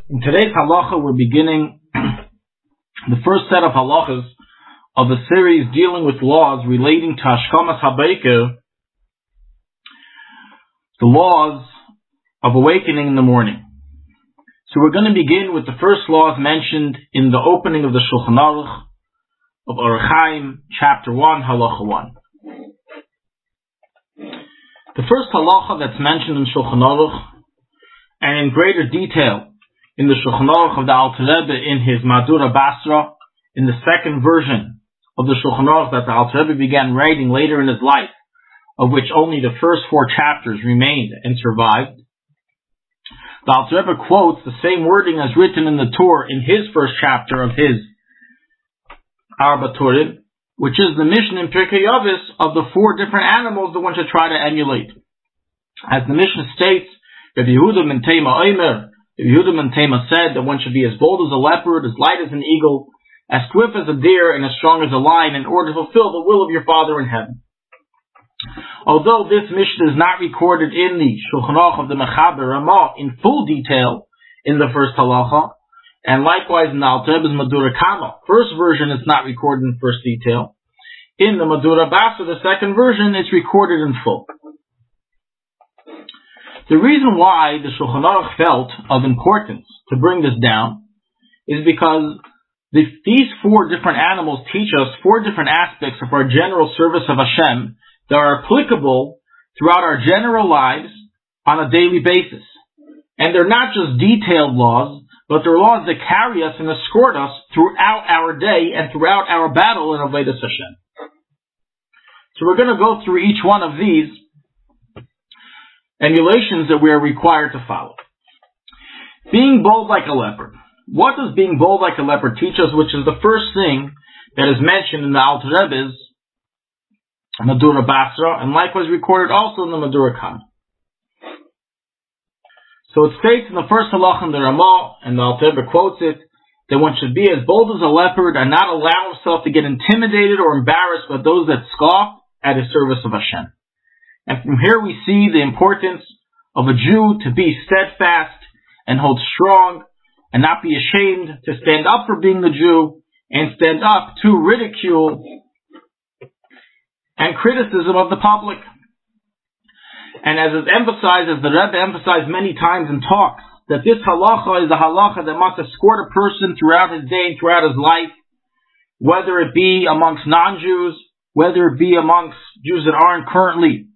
In today's halacha, we're beginning the first set of halachas of a series dealing with laws relating to Hashkamas HaBoker, the laws of awakening in the morning. So we're going to begin with the first laws mentioned in the opening of the Shulchanaruch of Orach Chaim, chapter 1, halacha 1. The first halacha that's mentioned in Shulchanaruch, and in greater detail in the Shulchanaruch of the Alter Rebbe in his Madura Basra, in the second version of the Shulchanaruch that the Alter Rebbe began writing later in his life, of which only the first 4 chapters remained and survived. The Alter Rebbe quotes the same wording as written in the Torah in his first chapter of his Arba Turim, which is the mission in Pirkei Avos of the 4 different animals that one should try to emulate. As the mission states, Rabbi Yehuda ben Tema Omer, Rabbi Yehuda ben Tema said that one should be as bold as a leopard, as light as an eagle, as swift as a deer, and as strong as a lion in order to fulfill the will of your Father in heaven. Although this mission is not recorded in the Shulchan of the Mechaber Ramah in full detail in the first halacha, and likewise in the Alter Rebbe's Madura Kama, first version is not recorded in first detail. In the Madura Basra, the second version, it's recorded in full. The reason why the Shulchan Aruch felt of importance to bring this down is because these 4 different animals teach us 4 different aspects of our general service of Hashem that are applicable throughout our general lives on a daily basis. And they're not just detailed laws, but they're laws that carry us and escort us throughout our day and throughout our battle in Avodas Hashem. So we're going to go through each one of these emulations that we are required to follow. Being bold like a leopard. What does being bold like a leopard teach us, which is the first thing that is mentioned in the Alter Rebbe's Madura Basra, and likewise recorded also in the Madura Kama. So it states in the first halacha in the Ramah, and the Alter Rebbe quotes it, that one should be as bold as a leopard and not allow himself to get intimidated or embarrassed by those that scoff at his service of Hashem. And from here we see the importance of a Jew to be steadfast and hold strong and not be ashamed to stand up for being the Jew and stand up to ridicule and criticism of the public. And as is emphasized, as the Rebbe emphasized many times in talks, that this halacha is a halacha that must escort a person throughout his day and throughout his life, whether it be amongst non-Jews, whether it be amongst Jews that aren't currently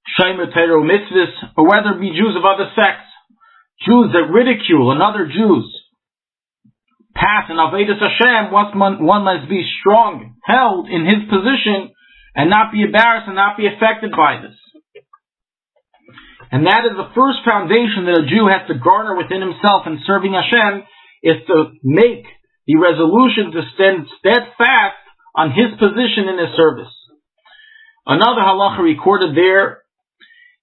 Shomer Torah mitzvahs, or whether it be Jews of other sects, Jews that ridicule another Jews path in Avodas Hashem, one must be strong, held in his position, and not be embarrassed and not be affected by this. And that is the first foundation that a Jew has to garner within himself in serving Hashem, is to make the resolution to stand steadfast on his position in his service. Another halacha recorded there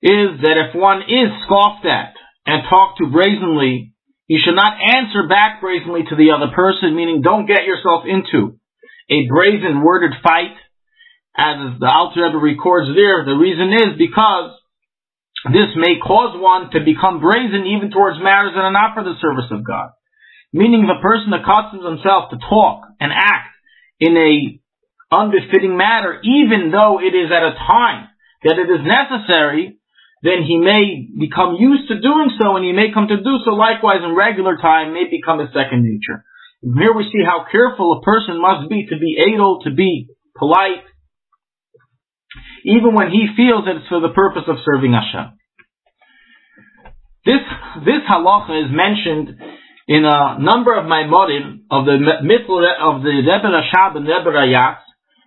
is that if one is scoffed at and talked to brazenly, you should not answer back brazenly to the other person, meaning don't get yourself into a brazen worded fight, as the Alter Rebbe records there. The reason is because this may cause one to become brazen even towards matters that are not for the service of God. Meaning the person accustoms himself to talk and act in a unbefitting manner, even though it is at a time that it is necessary, then he may become used to doing so, and he may come to do so likewise in regular time, may become a second nature. And here we see how careful a person must be to be able to be polite, even when he feels that it's for the purpose of serving Hashem. This halacha is mentioned in a number of Maimorim of the Mitzvah of the Rebbe Rashab and Rebbe Rayatz,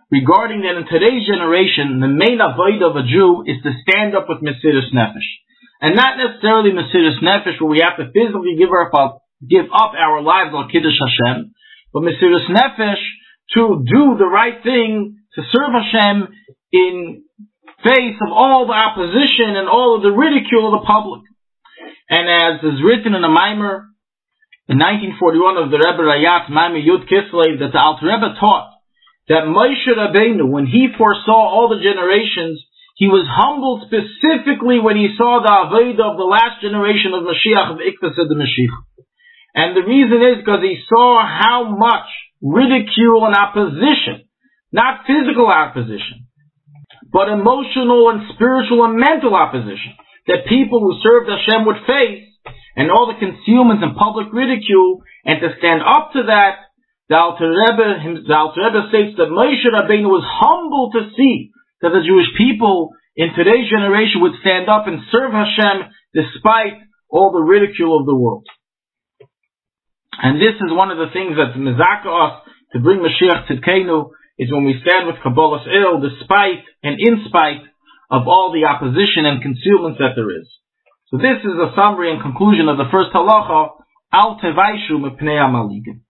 regarding that in today's generation, the main avodah of a Jew is to stand up with Mesiras Nefesh. And not necessarily Mesiras Nefesh where we have to physically give up our lives on Kiddush Hashem, but Mesiras Nefesh to do the right thing, to serve Hashem in face of all the opposition and all of the ridicule of the public. And as is written in a Maimer in 1941 of the Rebbe Rayatz, Maimer Yud Kislev, that the Alter Rebbe taught that Moshe Rabbeinu, when he foresaw all the generations, He was humbled specifically when he saw the Avodah of the last generation of Mashiach, of Ikvas the Mashiach. And the reason is because he saw how much ridicule and opposition, not physical opposition, but emotional and spiritual and mental opposition, that people who served Hashem would face, and all the concealments and public ridicule, and to stand up to that, the Alter Rebbe states that Moshe Rabbeinu was humbled to see that the Jewish people in today's generation would stand up and serve Hashem despite all the ridicule of the world. And this is one of the things that's mezaka us to bring Mashiach Tzidkenu, is when we stand with Kabbalah's Il, despite and in spite of all the opposition and concealments that there is. So this is a summary and conclusion of the first halacha, Al Tevaishu Mipnei Amaligim.